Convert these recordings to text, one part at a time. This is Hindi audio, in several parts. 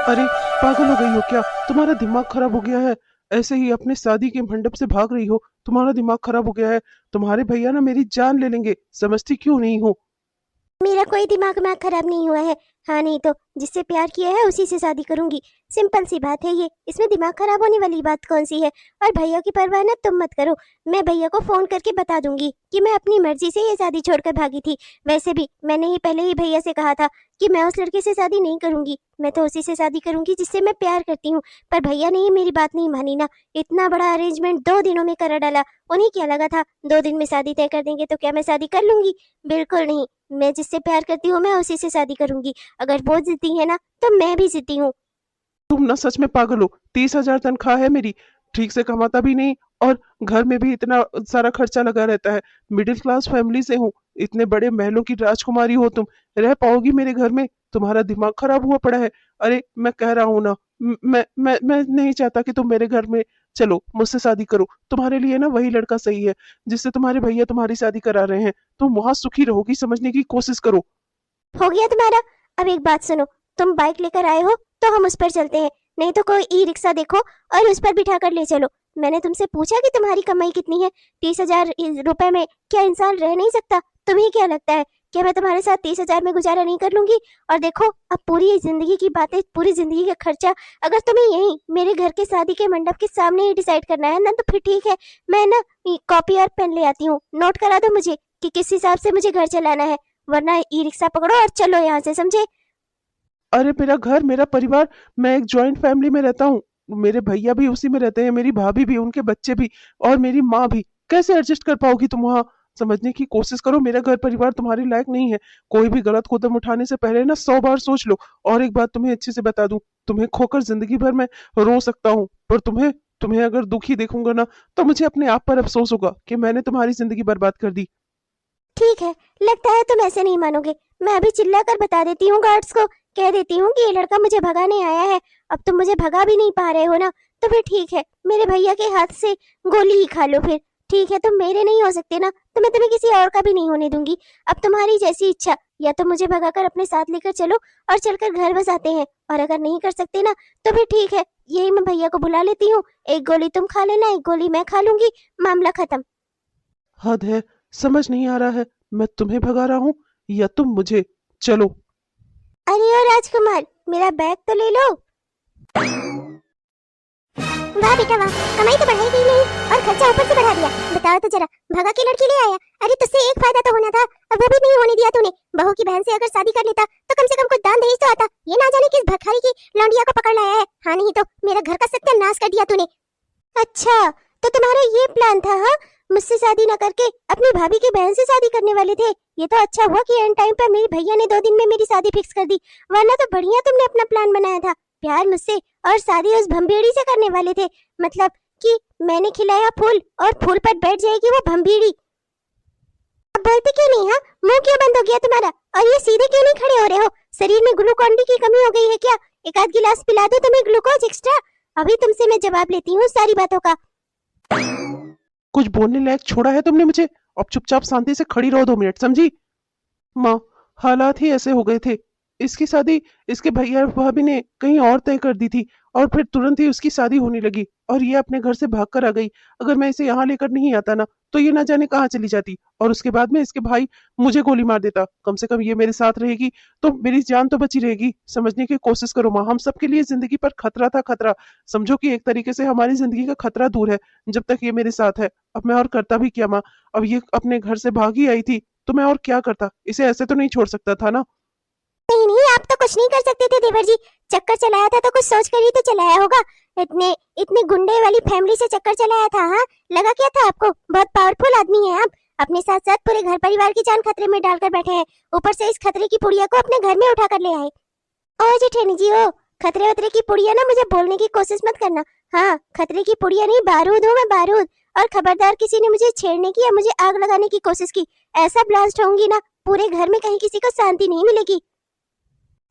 अरे पागल हो गई हो क्या? तुम्हारा दिमाग खराब हो गया है? ऐसे ही अपने शादी के मंडप से भाग रही हो? तुम्हारा दिमाग खराब हो गया है? तुम्हारे भैया ना मेरी जान ले लेंगे, समझती क्यों नहीं हो? मेरा कोई दिमाग वाग खराब नहीं हुआ है। हाँ, नहीं तो जिससे प्यार किया है उसी से शादी करूंगी। सिंपल सी बात है ये, इसमें दिमाग खराब होने वाली बात कौन सी है। और भैया की परवाह ना तुम मत करो। मैं भैया को फोन करके बता दूंगी कि मैं अपनी मर्जी से ये शादी छोड़कर भागी थी। वैसे भी मैंने ही पहले ही भैया से कहा था कि मैं उस लड़के से शादी नहीं करूंगी, मैं तो उसी से शादी करूंगी जिससे मैं प्यार करती हूँ। पर भैया ने ही मेरी बात नहीं मानी ना। इतना बड़ा अरेंजमेंट 2 दिनों में करा डाला। उन्हें क्या लगा था 2 दिन में शादी तय कर देंगे तो क्या मैं शादी कर लूंगी? बिल्कुल नहीं। मैं जिससे प्यार करती हूँ मैं उसी से शादी करूंगी। अगर वो जिद्दी है ना तो मैं भी जिद्दी हूँ। तुम ना सच में पागल हो। 30,000 तनख्वाह है मेरी, ठीक से कमाता भी नहीं, और घर में भी इतना सारा खर्चा लगा रहता है। मिडिल क्लास फैमिली से हूँ, इतने बड़े महलों की राजकुमारी हो तुम, रह पाओगी मेरे घर में? तुम्हारा दिमाग खराब हुआ पड़ा है। अरे मैं कह रहा हूँ ना, मैं नहीं चाहता कि तुम मेरे घर में चलो, मुझसे शादी करो। तुम्हारे लिए ना वही लड़का सही है जिससे तुम्हारे भैया तुम्हारी शादी करा रहे हैं। तुम वहां सुखी रहोगी, समझने की कोशिश करो। हो गया तुम्हारा? अब एक बात सुनो, तुम बाइक लेकर आए हो तो हम उस पर चलते हैं। नहीं तो कोई ई रिक्शा देखो और उस पर बिठा कर ले चलो। मैंने तुमसे पूछा कि तुम्हारी कमाई कितनी है? 30,000 रुपए में क्या इंसान रह नहीं सकता? तुम्हें क्या लगता है क्या मैं तुम्हारे साथ 30,000 में गुजारा नहीं कर लूंगी? और देखो, अब पूरी जिंदगी की बातें, पूरी जिंदगी का खर्चा अगर तुम्हें यही मेरे घर के शादी के मंडप के सामने ही डिसाइड करना है ना, तो फिर ठीक है। मैं ना कॉपी और पेन ले आती हूँ, नोट करा दो मुझे कि किस हिसाब से मुझे घर चलाना है। वरना ई रिक्शा पकड़ो और चलो यहाँ से, समझे? अरे मेरा घर, मेरा परिवार, मैं एक जॉइंट फैमिली में रहता हूँ। मेरे भैया भी उसी में रहते हैं, मेरी भाभी भी, उनके बच्चे भी, और मेरी माँ भी। कैसे एडजस्ट कर पाओगी तुम वहां? समझने की कोशिश करो, मेरा घर परिवार तुम्हारे लायक नहीं है। कोई भी गलत कदम उठाने से पहले ना 100 बार सोच लो। और एक बात तुम्हें अच्छे से बता दूं, तुम्हें खोकर जिंदगी भर मैं रो सकता हूँ, पर तुम्हें तुम्हें अगर दुखी देखूंगा ना, तो मुझे अपने आप पर अफसोस होगा कि मैंने तुम्हारी जिंदगी बर्बाद कर दी। ठीक है, लगता है तुम ऐसे नहीं मानोगे। मैं अभी चिल्ला कर बता देती हूँ गार्ड्स को, कह देती हूँ कि ये लड़का मुझे भगाने आया है। अब तुम मुझे भगा भी नहीं पा रहे हो ना, तो फिर ठीक है, मेरे भैया के हाथ से गोली ही खा लो फिर। ठीक है, तुम मेरे नहीं हो सकते ना, तो मैं तुम्हें किसी और का भी नहीं होने दूंगी। अब तुम्हारी जैसी इच्छा, या तो मुझे भगाकर अपने साथ लेकर चलो और चलकर घर बसाते हैं, और अगर नहीं कर सकते ना तो फिर ठीक है, यही मैं भैया को बुला लेती हूँ। एक गोली तुम खा लेना, एक गोली मैं खा लूंगी, मामला खत्म। हद है। समझ नहीं आ रहा है, मैं तुम्हें भगा रहा हूँ या तुम मुझे? चलो। अरे ओ राजकुमार, मेरा बैग तो ले लो। वाह बेटा वाह, कमाई तो बढ़ाई गई नहीं और खर्चा ऊपर से बढ़ा दिया। बताओ तो जरा, भगा के लड़की ले आया। अरे तुझसे एक फायदा तो होना था, अब वो भी नहीं होने दिया तूने। बहू की बहन से अगर शादी कर लेता तो कम से कम कुछ दान दहेज तो आता। ये ना जाने किस भखारी की लौंडिया को पकड़ लाया है। हाँ, नहीं तो मेरा घर का सत्यानाश कर दिया तूने। अच्छा, तो तुम्हारा ये प्लान था? हाँ, मुझसे शादी ना करके अपनी भाभी की बहन से शादी करने वाले थे। ये तो अच्छा हुआ कि एंड टाइम पर मेरे भैया ने 2 दिन में मेरी शादी फिक्स कर दी, वरना तो बढ़िया तुमने अपना प्लान बनाया था। प्यार मुझसे और शादी उस भंबीड़ी से करने वाले थे। मतलब कि मैंने खिलाया फूल और फूल पर बैठ जाएगी वो भंबीड़ी। अब बोलते क्यों नहीं? हाँ, मुंह क्यों बंद हो गया तुम्हारा? और ये सीधे क्यों नहीं खड़े हो रहे हो? शरीर में ग्लूकोन डी की कमी हो गई है क्या? एक आध गिलास पिला दो तुम्हें ग्लूकोज एक्स्ट्रा। अभी तुमसे मैं जवाब लेती हूँ सारी बातों का। कुछ बोलने लायक छोड़ा है तुमने मुझे? अब चुपचाप शांति से खड़ी रहो 2 मिनट, समझी? माँ, हालात ही ऐसे हो गए थे। इसकी शादी इसके भैया भाभी ने कहीं और तय कर दी थी, और फिर तुरंत ही उसकी शादी होने लगी, और ये अपने घर से भाग कर आ गई। अगर मैं इसे यहाँ लेकर नहीं आता ना, तो ये ना जाने कहाँ चली जाती, और उसके बाद में इसके भाई मुझे गोली मार देता। कम से कम ये मेरे साथ रहेगी तो मेरी जान तो बची रहेगी। समझने की कोशिश करो माँ, हम सबके लिए जिंदगी पर खतरा था, खतरा। समझो कि एक तरीके से हमारी जिंदगी का खतरा दूर है जब तक ये मेरे साथ है। अब मैं और करता भी क्या माँ? अब ये अपने घर से भागी आई थी, तो मैं और क्या करता? इसे ऐसे तो नहीं छोड़ सकता था ना। नहीं नहीं, आप तो कुछ नहीं कर सकते थे देवर जी। चक्कर चलाया था तो कुछ सोच कर ही तो चलाया होगा। इतने इतने गुंडे वाली फैमिली से चक्कर चलाया था? हाँ, लगा क्या था आपको? बहुत पावरफुल आदमी है आप। अपने साथ साथ पूरे घर परिवार की जान खतरे में डालकर बैठे हैं। ऊपर से इस खतरे की पुड़िया को अपने घर में उठा कर ले आए। ओ जेठेनी जी, ओ खतरे वतरे की पुड़िया ना मुझे बोलने की कोशिश मत करना। हाँ, खतरे की पुड़िया नहीं, बारूद हूँ मैं, बारूद। और खबरदार किसी ने मुझे छेड़ने की या मुझे आग लगाने की कोशिश की, ऐसा ब्लास्ट होंगी ना, पूरे घर में कहीं किसी को शांति नहीं मिलेगी।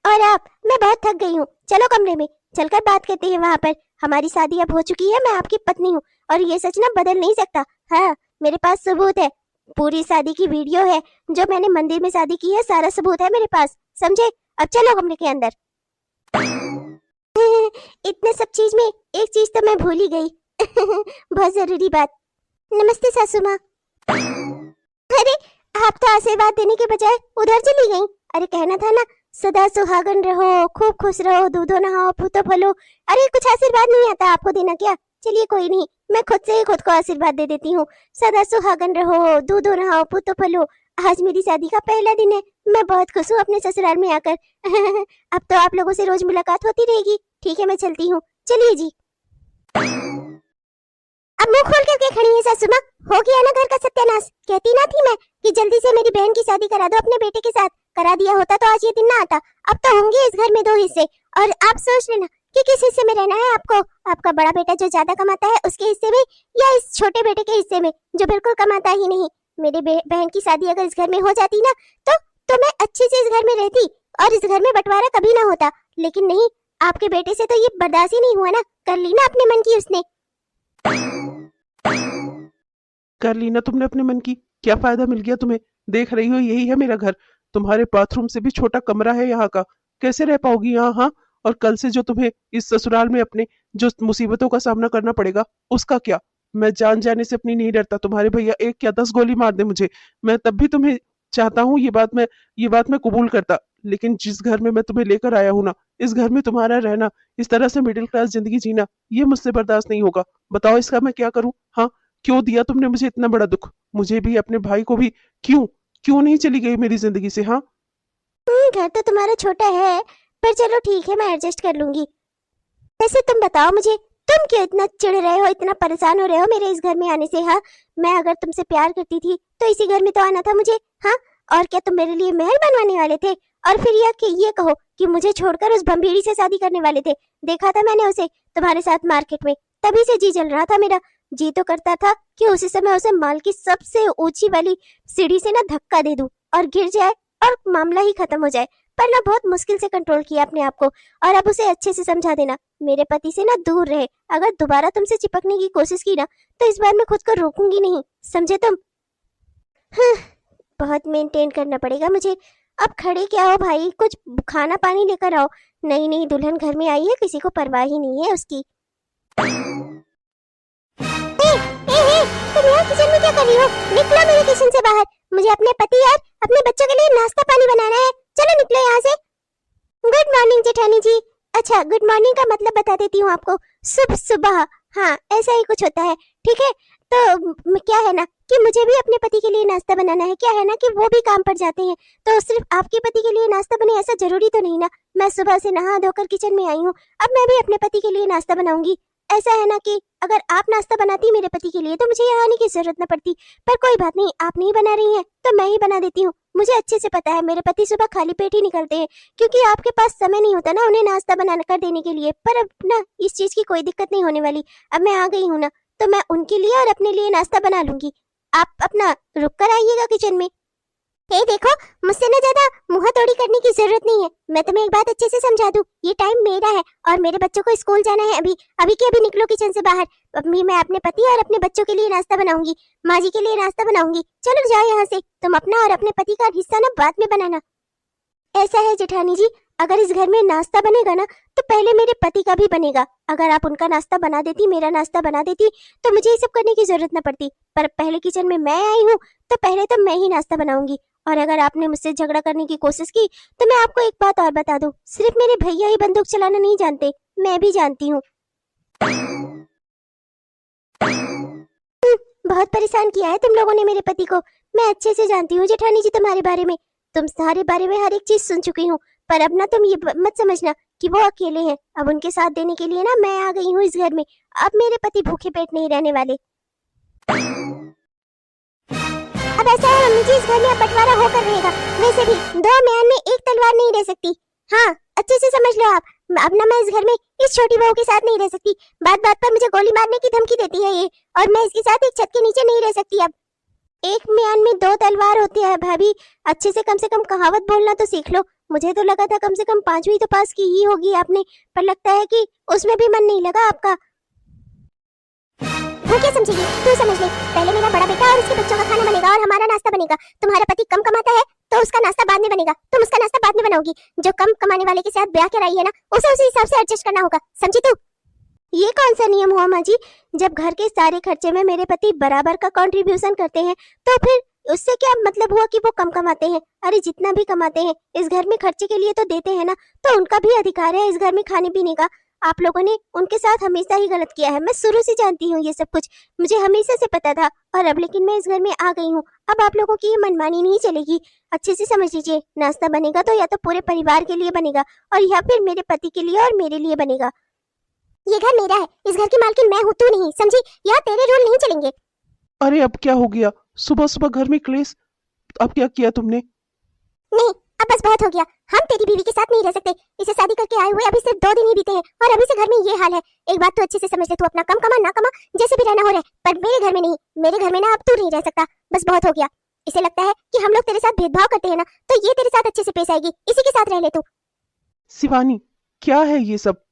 और आप, मैं बहुत थक गई हूँ, चलो कमरे में चलकर बात करते हैं वहां पर। हमारी शादी अब हो चुकी है, मैं आपकी पत्नी हूँ, और ये सच ना बदल नहीं सकता। हाँ, मेरे पास सबूत है, पूरी शादी की वीडियो है, जो मैंने मंदिर में शादी की है, सारा सबूत है मेरे पास, समझे? अब चलो कमरे के अंदर। इतने सब चीज में एक चीज तो मैं भूल ही गई। बहुत जरूरी बात। नमस्ते सासू माँ। अरे आप तो आशीर्वाद देने के बजाय उधर चली गई। अरे कहना था ना, सदा सुहागन रहो, खूब खुश रहो, दूधो नहाओ, पूतो फलो। अरे कुछ आशीर्वाद नहीं आता आपको देना क्या? चलिए कोई नहीं, मैं खुद से ही खुद को आशीर्वाद दे देती हूँ। सदा सुहागन रहो, दूधो नहाओ, पूतो फलो। आज मेरी शादी का पहला दिन है, मैं बहुत खुश हूँ अपने ससुराल में आकर। अब तो आप लोगों से रोज मुलाकात होती रहेगी। ठीक है, मैं चलती हूँ। चलिए जी। अब मुंह खोल करके खड़ी है सासू माँ। हो गया ना घर का सत्यानाश। कहती ना थी मैं कि जल्दी से मेरी बहन की शादी करा दो अपने बेटे के साथ। करा दिया होता तो आज ये दिन ना आता। अब तो होंगे इस घर में 2 हिस्से, और आप सोच लेना कि किस हिस्से में रहना है आपको। आपका बड़ा बेटा जो ज्यादा कमाता है उसके हिस्से में, या इस छोटे बेटे के हिस्से में जो बिल्कुल कमाता ही नहीं। मेरी बहन की शादी अगर इस घर में हो जाती ना तो मैं अच्छे से इस घर में रहती और इस घर में बंटवारा कभी ना होता। लेकिन नहीं, आपके बेटे से तो ये बर्दाश्त ही नहीं हुआ ना। कर ली ना अपने मन की उसने। कर ली ना तुमने अपने मन की। क्या फायदा मिल गया तुम्हें? देख रही हो यही है मेरा घर। तुम्हारे बाथरूम से भी छोटा कमरा है यहाँ का। कैसे रह पाओगी यहाँ? हाँ, और कल से जो तुम्हें इस ससुराल में अपने जो मुसीबतों का सामना करना पड़ेगा उसका क्या? मैं जान जाने से अपनी नहीं डरता। तुम्हारे भैया 1 या 10 गोली मार दे मुझे, मैं तब भी तुम्हें चाहता हूँ। ये बात मैं कबूल करता। लेकिन जिस घर में मैं तुम्हें लेकर आया हूँ ना, इस घर में तुम्हारा रहना, इस तरह से मिडिल क्लास जिंदगी जीना, ये मुझसे बर्दाश्त नहीं होगा। बताओ इसका मैं क्या करूँ? हाँ, क्यों दिया तुमने मुझे इतना बड़ा दुख? मुझे भी अपने भाई को भी। क्यों क्यों नहीं चली गई मेरी जिंदगी से? हाँ, घर तो तुम्हारा छोटा है, पर चलो ठीक है, मैं एडजस्ट कर लूंगी। वैसे तुम बताओ मुझे, तुम क्यों इतना चिढ़ रहे हो, इतना परेशान हो रहे हो मेरे इस घर में आने से? हाँ, मैं अगर तुमसे प्यार करती थी तो इसी घर में तो आना था मुझे। हाँ, और क्या तुम मेरे लिए महल बनवाने वाले थे? और फिर ये कहो कि मुझे छोड़कर उस भंभीड़ी से शादी करने वाले थे। देखा था मैंने उसे तुम्हारे साथ मार्केट में, तभी से जी जल रहा था मेरा। जी तो करता था कि उसी समय उसे माल की सबसे ऊंची वाली सीढ़ी से ना धक्का दे दूं और गिर जाए और मामला ही खत्म हो जाए। पर ना बहुत मुश्किल से कंट्रोल किया अपने आप को। और अब उसे अच्छे से समझा देना, मेरे पति से ना दूर रहे। अगर दोबारा तुमसे चिपकने की कोशिश की ना तो इस बार मैं खुद को रोकूंगी नहीं, समझे तुम? हाँ, बहुत मेंटेन करना पड़ेगा मुझे। अब खड़े क्या हो भाई, कुछ खाना पानी लेकर आओ। नई नई दुल्हन घर में आई है, किसी को परवाह ही नहीं है उसकी। तुम यहाँ किचन में क्या कर रही हो? निकलो मेरे किचन से बाहर। मुझे अपने पति और अपने बच्चों के लिए नाश्ता पानी बनाना है। चलो निकलो यहाँ से। गुड मॉर्निंग जेठानी जी। अच्छा, गुड मॉर्निंग का मतलब बता देती हूँ आपको। शुभ सुबह। हाँ, ऐसा ही कुछ होता है। ठीक है, तो क्या है ना कि मुझे भी अपने पति के लिए नाश्ता बनाना है। क्या है ना कि वो भी काम पर जाते हैं, तो सिर्फ आपके पति के लिए नाश्ता बने ऐसा जरूरी तो नहीं ना। मैं सुबह से नहा धोकर किचन में आई हूँ, अब मैं भी अपने पति के लिए नाश्ता बनाऊंगी। ऐसा है ना कि अगर आप नाश्ता बनाती मेरे पति के लिए तो मुझे यहाँ आने की जरूरत न पड़ती। पर कोई बात नहीं, आप नहीं बना रही हैं तो मैं ही बना देती हूँ। मुझे अच्छे से पता है मेरे पति सुबह खाली पेट ही निकलते हैं, क्योंकि आपके पास समय नहीं होता ना उन्हें नाश्ता बना कर देने के लिए। पर अब ना इस चीज की कोई दिक्कत नहीं होने वाली। अब मैं आ गई हूँ ना, तो मैं उनके लिए और अपने लिए नाश्ता बना लूंगी। आप अपना रुक कर आइएगा किचन में। हे देखो, मुझसे ना ज्यादा मुंह तोड़ी करने की जरूरत नहीं है। मैं तुम्हें एक बात अच्छे से समझा दूं, ये टाइम मेरा है और मेरे बच्चों को स्कूल जाना है। अभी अभी के अभी निकलो किचन से बाहर। अभी मैं अपने पति और अपने बच्चों के लिए नाश्ता बनाऊंगी, माँ जी के लिए नाश्ता बनाऊंगी। चलो जाओ यहाँ से। तुम अपना और अपने पति का हिस्सा ना बाद में बनाना। ऐसा है जेठानी जी, अगर इस घर में नाश्ता बनेगा ना तो पहले मेरे पति का भी बनेगा। अगर आप उनका नाश्ता बना देती, मेरा नाश्ता बना देती, तो मुझे ये सब करने की जरूरत न पड़ती। पर पहले किचन में मैं आई हूँ तो पहले तो मैं ही नाश्ता बनाऊंगी। और अगर आपने मुझसे झगड़ा करने की कोशिश की तो मैं आपको एक बात और बता दूं, सिर्फ मेरे भैया ही बंदूक चलाना नहीं जानते, मैं भी जानती हूँ। बहुत परेशान किया है तुम लोगों ने मेरे पति को। मैं अच्छे से जानती हूँ जेठानी जी तुम्हारे बारे में। तुम सारे बारे में हर एक चीज सुन चुकी हूँ। पर अब ना तुम ये मत समझना कि वो अकेले हैं। अब उनके साथ देने के लिए ना मैं आ गई हूँ इस घर में। अब मेरे पति भूखे पेट नहीं रहने वाले। अब ऐसा है मम्मी जी, इस घर में अब बंटवारा होकर रहेगा। वैसे भी 2 म्यान में एक तलवार नहीं रह सकती। हाँ, अच्छे से समझ लो आप। अब ना मैं इस घर में इस छोटी बहू के साथ नहीं रह सकती। बात बात पर मुझे गोली मारने की धमकी देती है ये, और मैं इसके साथ एक छत के नीचे नहीं रह सकती। अब 1 म्यान में 2 तलवार होती है भाभी। अच्छे से कम कहावत बोलना तो सीख लो। मुझे तो लगा था कम से कम 5वीं तो पास की ही होगी आपने, पर लगता है कि उसमें भी मन नहीं लगा आपका। वो क्या समझेगी, तू समझ ले। पहले मेरा बड़ा बेटा और उसके बच्चों का खाना बनेगा और हमारा नाश्ता बनेगा। तुम्हारा पति कम कमाता है तो उसका नाश्ता बाद में बनेगा, तुम उसका नाश्ता बाद में बनाओगी। जो कम कमाने वाले के साथ ब्याह कराई है ना, उसे उसी हिसाब से एडजस्ट करना होगा, समझी तू? ये कौन सा नियम हुआ माँ जी? जब घर के सारे खर्चे में मेरे पति बराबर का कंट्रीब्यूशन करते हैं तो फिर उससे क्या मतलब हुआ कि वो कम कमाते हैं? अरे जितना भी कमाते हैं इस घर में खर्चे के लिए तो देते हैं ना, तो उनका भी अधिकार है इस घर में खाने पीने का। आप लोगों ने उनके साथ हमेशा ही गलत किया है, मैं शुरू से जानती हूँ ये सब कुछ, मुझे हमेशा से पता था। और अब लेकिन मैं इस घर में आ गई हूँ, अब आप लोगों की ये मनमानी नहीं चलेगी। अच्छे से समझ लीजिए, नाश्ता बनेगा तो या तो पूरे परिवार के लिए बनेगा और या फिर मेरे पति के लिए और मेरे लिए बनेगा। ये घर मेरा है, इस घर की मालकिन मैं हूँ, तू नहीं, समझी? यहाँ तेरे रूल नहीं चलेंगे। अरे अब क्या हो गया, सुबह सुबह घर में क्लेश, अब क्या किया तुमने? नहीं, अब बस बहुत हो गया। हम तेरी बीवी के साथ नहीं रह सकते। इसे शादी करके आए हुए अभी सिर्फ 2 दिन ही बीते हैं और अभी से घर में ये हाल है। एक बात तो अच्छे से समझ ले, तू अपना कम कमा ना कमा जैसे भी रहना हो रहा है, पर मेरे घर में नहीं। मेरे घर में ना अब तू नहीं रह सकता, बस बहुत हो गया। इसे लगता है कि हम लोग तेरे साथ भेदभाव करते हैं ना, तो ये तेरे साथ अच्छे से पेश आएगी, इसी के साथ रह ले तू। शिवानी, क्या है ये सब?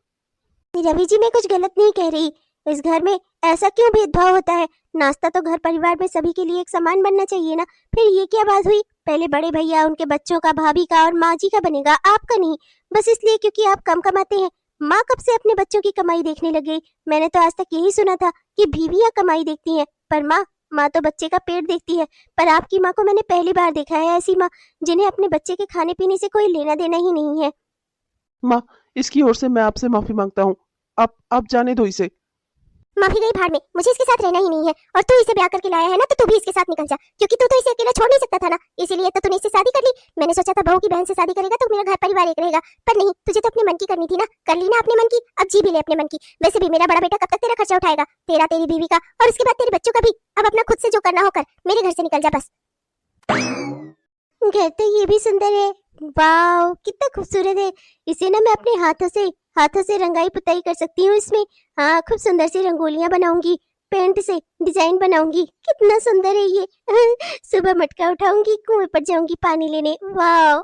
रवि जी, मैं कुछ गलत नहीं कह रही। इस घर में ऐसा क्यों भेदभाव होता है? नाश्ता तो घर परिवार में सभी के लिए एक समान बनना चाहिए ना। फिर ये क्या बात हुई? पहले बड़े भैया, उनके बच्चों का, भाभी का और माँ जी का बनेगा, आपका नहीं, बस इसलिए क्योंकि आप कम कमाते हैं। माँ कब से अपने बच्चों की कमाई देखने लग गई? मैंने तो आज तक यही सुना था कि बीवियां कमाई देखती हैं, पर माँ तो बच्चे का पेट देखती है। पर आपकी माँ को मैंने पहली बार देखा है, ऐसी माँ जिन्हें अपने बच्चे के खाने पीने से कोई लेना देना ही नहीं है। माँ, इसकी ओर से मैं आपसे माफी मांगता हूँ। आप जाने दो इसे। माफी गई भाड़ में, मुझे इसके साथ रहना ही नहीं है। और तू इसे ब्याह करके लाया है ना, तो तू भी इसके साथ निकल जा, क्योंकि तू तो इसे अकेला छोड़ नहीं सकता था ना, इसीलिए तो तूने इससे शादी कर ली। मैंने सोचा था बहू की बहन से शादी करेगा तो मेरा घर परिवार एक रहेगा, पर नहीं, तुझे तो अपने मन की करनी थी ना, कर ली ना अपने मन की, अब जी भी ले अपने मन की। वैसे भी मेरा बड़ा बेटा कब तक तेरा खर्चा उठाएगा, तेरा, तेरी बीवी का और उसके बाद तेरे बच्चों का भी। अब अपना खुद से जो करना हो कर, मेरे घर से निकल जा बस। घर तो ये भी सुंदर है, वाह कितना खूबसूरत है। इसे ना मैं अपने हाथों से रंगाई पुताई कर सकती हूँ इसमें। हाँ, खूब सुंदर सी रंगोलियां बनाऊंगी, पेंट से डिजाइन बनाऊंगी, कितना सुंदर है ये। सुबह मटका उठाऊंगी, कुएं पर जाऊंगी पानी लेने, वाह।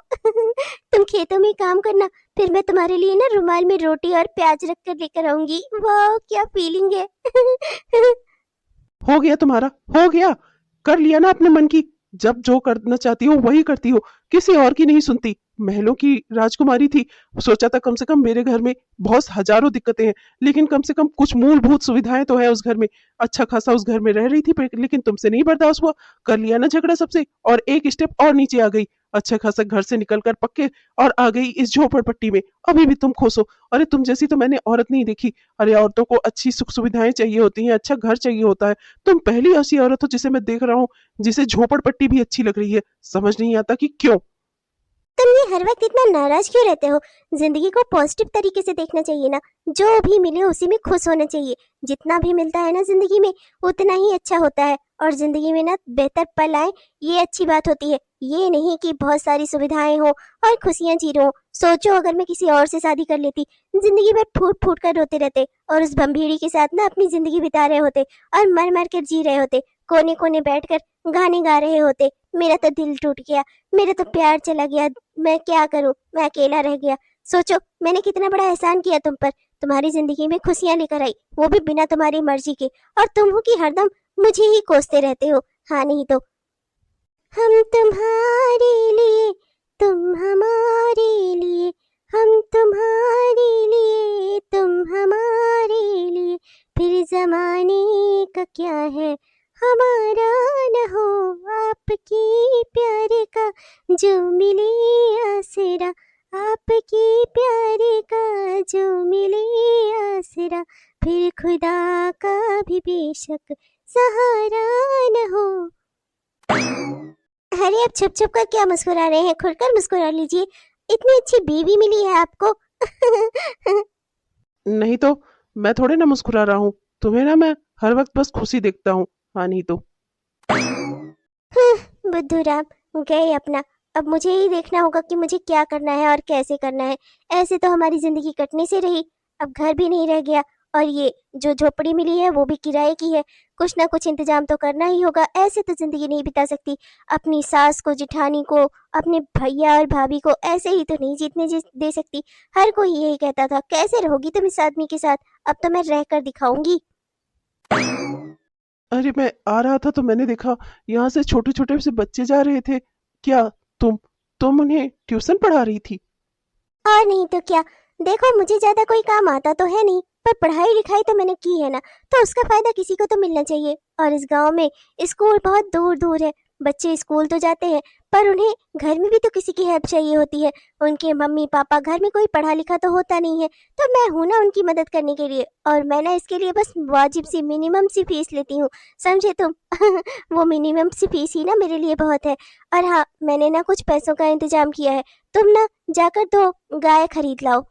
तुम खेतों में काम करना, फिर मैं तुम्हारे लिए ना रुमाल में रोटी और प्याज रख कर लेकर आऊंगी, वाह क्या फीलिंग है। हो गया तुम्हारा, हो गया, कर लिया ना अपने मन की। जब जो करना चाहती हो वही करती हो, किसी और की नहीं सुनती। महलों की राजकुमारी थी, सोचा था कम से कम मेरे घर में बहुत हजारों दिक्कतें हैं, लेकिन कम से कम कुछ मूलभूत सुविधाएं तो है उस घर में। अच्छा खासा उस घर में रह रही थी, लेकिन तुमसे नहीं बर्दाश्त हुआ, कर लिया ना झगड़ा सबसे, और एक स्टेप और नीचे आ गई। अच्छा खासा घर से निकलकर पक्के और आ गई इस झोपड़पट्टी में। अभी भी तुम खुश हो? अरे तुम जैसी तो मैंने औरत नहीं देखी। अरे औरतों को अच्छी सुख सुविधाएं चाहिए होती हैं, अच्छा घर चाहिए होता है। तुम पहली ऐसी औरत हो जिसे मैं देख रहा हूँ जिसे झोपड़पट्टी भी अच्छी लग रही है। समझ नहीं आता कि क्यों। तुम ये हर वक्त इतना नाराज क्यों रहते हो? जिंदगी को पॉजिटिव तरीके से देखना चाहिए ना, जो भी मिले उसी में खुश होना चाहिए। जितना भी मिलता है ना जिंदगी में, उतना ही अच्छा होता है। और जिंदगी में ना बेहतर पल आए, ये अच्छी बात होती है। ये नहीं कि बहुत सारी सुविधाएं हो और खुशियां जी रहो। सोचो अगर मैं किसी और से शादी कर लेती, जिंदगी भर फूट फूट कर रोते रहते और उस बम्भीड़ी के साथ ना अपनी जिंदगी बिता रहे होते और मर मर कर जी रहे होते, कोने कोने बैठकर गाने गा रहे होते। मेरा तो दिल टूट गया, मेरा तो प्यार चला गया, मैं क्या करूं, मैं अकेला रह गया। सोचो मैंने कितना बड़ा एहसान किया तुम पर, तुम्हारी जिंदगी में खुशियां लेकर आई, वो भी बिना तुम्हारी मर्जी के, और तुम हो कि हरदम मुझे ही कोसते रहते हो। हाँ नहीं तो हम तुम्हारे लिए, तुम हमारे लिए, हम तुम्हारे लिए, तुम हमारे लिए, फिर जमाने का क्या है, हमारा न हो आपके प्यारे का, जो मिले आसरा, आपके प्यारे का जो मिले आसरा, फिर खुदा का भी बेशक सहारा न हो। अरे अब छुप छुप कर क्या मुस्कुरा रहे हैं, खुलकर मुस्कुरा लीजिए, इतनी अच्छी बीवी मिली है आपको। नहीं तो मैं थोड़े ना मुस्कुरा रहा हूँ, तुम्हें ना मैं हर वक्त बस खुशी देखता हूँ। हाँ नहीं तो। बुद्धू राम गए अपना। अब मुझे ही देखना होगा कि मुझे क्या करना है और कैसे करना है। ऐसे तो हमारी जिंदगी कटने से रही, अब घर भी नहीं रह गया और ये जो झोपड़ी मिली है वो भी किराए की है। कुछ ना कुछ इंतजाम तो करना ही होगा, ऐसे तो जिंदगी नहीं बिता सकती। अपनी सास को, जिठानी को, अपने भैया और भाभी को ऐसे ही तो नहीं जीतने दे सकती। हर कोई यही कहता था कैसे रहोगी तुम इस आदमी के साथ, अब तो मैं रह कर दिखाऊंगी। अरे मैं आ रहा था तो मैंने देखा यहाँ से छोटे छोटे से बच्चे जा रहे थे। क्या तुम तुम उन्हें ट्यूशन पढ़ा रही थी? और नहीं तो क्या। देखो मुझे ज्यादा कोई काम आता तो है नहीं, पर पढ़ाई लिखाई तो मैंने की है ना, तो उसका फायदा किसी को तो मिलना चाहिए। और इस गांव में स्कूल बहुत दूर दूर है। बच्चे स्कूल तो जाते हैं, पर उन्हें घर में भी तो किसी की हेल्प चाहिए होती है। उनके मम्मी पापा, घर में कोई पढ़ा लिखा तो होता नहीं है, तो मैं हूं ना उनकी मदद करने के लिए। और मैं ना इसके लिए बस वाजिब सी मिनिमम सी फीस लेती हूँ, समझे तुम? वो मिनिमम सी फीस ही ना मेरे लिए बहुत है। और हाँ, मैंने ना कुछ पैसों का इंतजाम किया है। तुम ना जाकर 2 गाय खरीद लाओ।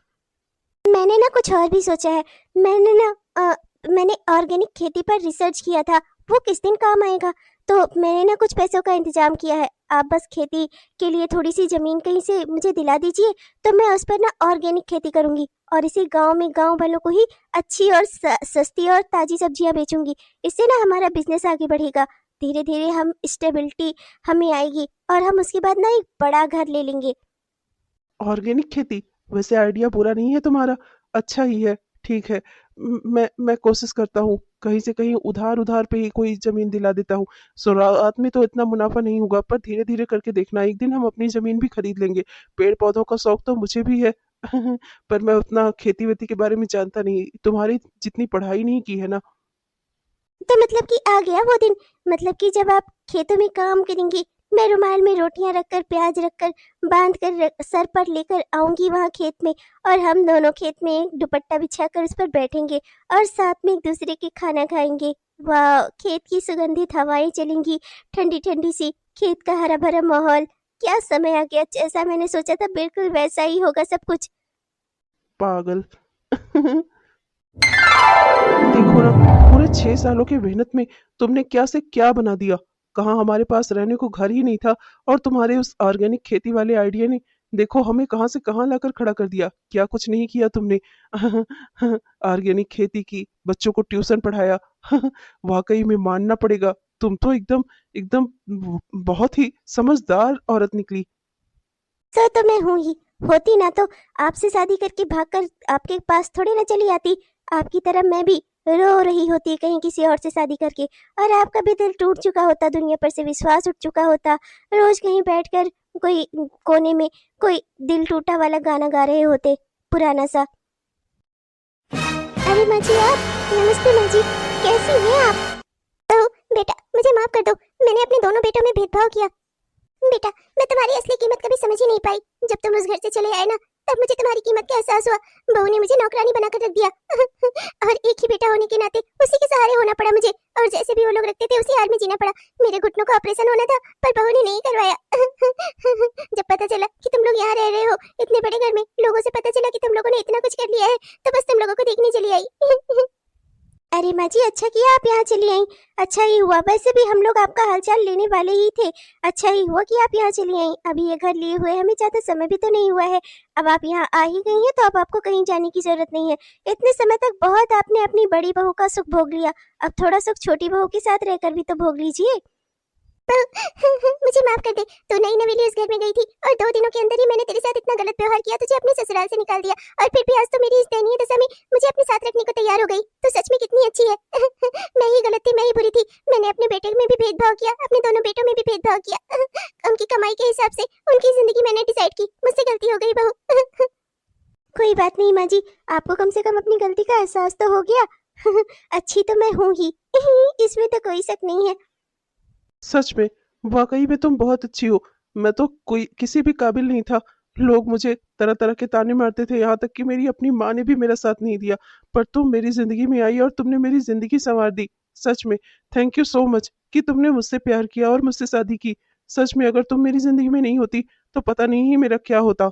मैंने ना कुछ और भी सोचा है। मैंने ना मैंने ऑर्गेनिक खेती पर रिसर्च किया था, वो किस दिन काम आएगा। तो मैंने ना कुछ पैसों का इंतजाम किया है। आप बस खेती के लिए थोड़ी सी जमीन कहीं से मुझे दिला दीजिए, तो मैं उस पर ना ऑर्गेनिक खेती करूंगी और इसी गांव में गांव वालों को ही अच्छी और सस्ती और ताजी सब्जियां बेचूंगी। इससे ना हमारा बिजनेस आगे बढ़ेगा। धीरे धीरे हम स्टेबिलिटी हमें आएगी और हम उसके बाद ना एक बड़ा घर ले लेंगे। ऑर्गेनिक खेती? वैसे आइडिया बुरा नहीं है तुम्हारा, अच्छा ही है। ठीक है, मैं कोशिश करता हूँ कहीं से कहीं उधार उधार पे ही कोई जमीन दिला देता हूँ। शुरुआत में तो इतना मुनाफा नहीं होगा, पर धीरे धीरे करके देखना, एक दिन हम अपनी जमीन भी खरीद लेंगे। पेड़ पौधों का शौक तो मुझे भी है। पर मैं उतना खेती वेती के बारे में जानता नहीं, तुम्हारी जितनी पढ़ाई नहीं की है ना। तो मतलब कि आ गया वो दिन, मतलब कि जब आप खेतों में काम करेंगी, मैं रुमाल में रोटियां रखकर, प्याज रखकर, बांध कर सर पर लेकर आऊंगी वहां खेत में, और हम दोनों खेत में एक दुपट्टा बिछाकर उस पर बैठेंगे और साथ में एक दूसरे के खाना खाएंगे। वाह, खेत की सुगंधित हवाएं चलेंगी, ठंडी ठंडी सी, खेत का हरा भरा माहौल। क्या समय आ गया, जैसा मैंने सोचा था बिल्कुल वैसा ही होगा सब कुछ। पागल। देखो ना, पूरे 6 सालों की मेहनत में तुमने क्या से क्या बना दिया। कहाँ हमारे पास रहने को घर ही नहीं था, और तुम्हारे उस ऑर्गेनिक खेती वाले आइडिया ने देखो हमें कहाँ से कहाँ लाकर खड़ा कर दिया। क्या कुछ नहीं किया तुमने। ऑर्गेनिक खेती की, बच्चों को ट्यूशन पढ़ाया। वाकई में मानना पड़ेगा, तुम तो एकदम एकदम बहुत ही समझदार औरत निकली। सर तो मैं हूं ही, होती ना तो आपसे शादी करके भागकर आपके पास थोड़ी ना चली आती। आपकी तरह मैं भी रो रही होती कहीं किसी और से शादी करके, और आपका भी दिल टूट चुका होता, दुनिया पर से विश्वास उठ चुका होता। रोज कहीं बैठकर कोई कोने में कोई दिल टूटा वाला गाना गा रहे होते, पुराना सा। अरे माँ जी आप, नमस्ते माँ जी, कैसी हैं आप? तो बेटा मुझे माफ कर दो, मैंने अपने दोनों बेटों में भेदभाव किया। बेटा मैं तुम्हारी असली कीमत कभी समझ ही नहीं पाई। जब तुम उस घर से चले आए ना, तब मुझे तुम्हारी कीमत का एहसास हुआ। बहू ने मुझे नौकरानी बनाकर रख दिया। और एक ही बेटा होने के नाते उसी के सहारे होना पड़ा मुझे, और जैसे भी वो लोग रखते थे उसी हाल में जीना पड़ा। मेरे घुटनों का ऑपरेशन होना था, पर बहू ने नहीं करवाया। जब पता चला कि तुम लोग यहाँ रह रहे हो इतने बड़े घर में, लोगों से पता चला कि तुम लोगों ने इतना कुछ कर लिया है, तो बस तुम लोगों को देखने चली आई। अरे माँ जी, अच्छा किया आप यहाँ चली आई। अच्छा ही हुआ, वैसे भी हम लोग आपका हालचाल लेने वाले ही थे। अच्छा ही हुआ कि आप यहाँ चली आई। अभी ये घर लिए हुए हमें ज्यादा समय भी तो नहीं हुआ है। अब आप यहाँ आ ही गई हैं, तो अब आपको कहीं जाने की जरूरत नहीं है। इतने समय तक बहुत आपने अपनी बड़ी बहू का सुख भोग लिया, अब थोड़ा सुख छोटी बहू के साथ रहकर भी तो भोग लीजिए। मुझे माफ कर दे, तू नई नवेली उस घर में गई थी और 2 दिनों के अंदर ही मैंने तेरे साथ इतना गलत व्यवहार किया, तुझे अपने ससुराल से निकाल दिया, और फिर भी आज तो मेरी इस दयनीय दशा में मुझे अपने साथ रखने को तैयार हो गई। तो सच में कितनी अच्छी है। मैं ही गलत थी, मैं ही बुरी थी। मैंने अपने बेटे में भी भेदभाव किया, अपने दोनों बेटों में भी भेदभाव किया। उनकी कमाई के हिसाब से उनकी जिंदगी मैंने डिसाइड की, मुझसे गलती हो गई बहू। कोई बात नहीं माँ जी, आपको कम से कम अपनी गलती का एहसास तो हो गया। अच्छी तो मैं हूँ ही, इसमें तो कोई शक नहीं है। सच में, वाकई में तुम बहुत अच्छी हो। मैं तो कोई किसी भी काबिल नहीं था। लोग मुझे तरह तरह के ताने मारते थे, यहाँ तक कि मेरी अपनी माँ ने भी मेरा साथ नहीं दिया। पर तुम मेरी जिंदगी में आई और तुमने मेरी जिंदगी संवार दी। सच में थैंक यू सो मच कि तुमने मुझसे प्यार किया और मुझसे शादी की। सच में अगर तुम मेरी जिंदगी में नहीं होती तो पता नहीं ही मेरा क्या होता।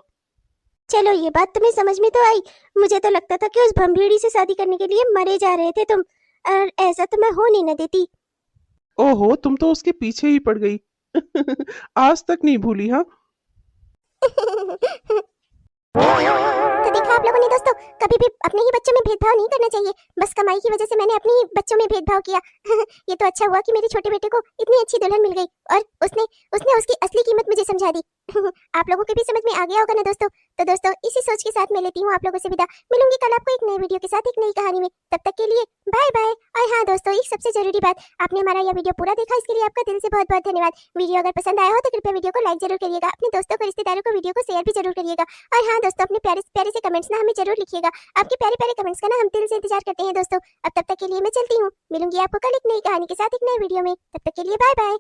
चलो ये बात तुम्हें समझ में तो आई। मुझे तो लगता था कि उस भंभीड़ी से शादी करने के लिए मरे जा रहे थे तुम, और ऐसा तो मैं होने न देती। ओहो, तुम तो उसके पीछे ही पड़ गई। आज तक नहीं भूली, हाँ। तो देखा आप लोगों ने दोस्तों, कभी भी अपने ही बच्चों में भेदभाव नहीं करना चाहिए। बस कमाई की वजह से मैंने अपने ही बच्चों में भेदभाव किया। ये तो अच्छा हुआ कि मेरे छोटे बेटे को इतनी अच्छी दुल्हन मिल गई, और उसने उसने उसकी असली कीमत मुझे समझा दी। आप लोगों के भी समझ में आ गया होगा ना दोस्तों। तो दोस्तों इसी सोच के साथ मैं लेती हूँ आप लोगों से विदा। मिलूंगी कल आपको एक नई वीडियो के साथ, एक नई कहानी में। तब तक के लिए बाय बाय। और हाँ दोस्तों, एक सबसे जरूरी बात, आपने हमारा यह वीडियो पूरा देखा इसके लिए आपका दिल से बहुत बहुत धन्यवाद। वीडियो अगर पसंद आया हो तो कृपया वीडियो को लाइक जरूर करिएगा, अपने दोस्तों को, रिश्तेदारों को वीडियो को शेयर भी जरूर करिएगा। और हाँ दोस्तों, अपने प्यारे प्यारे से कमेंट्स ना हमें जरूर लिखिएगा। आपके प्यारे प्यारे कमेंट्स का ना हम दिल से इंतजार करते हैं दोस्तों। अब तब तक के लिए मैं चलती हूँ, मिलूंगी आपको कल एक नई कहानी के साथ, एक नए वीडियो में। तब तक के लिए बाय बाय।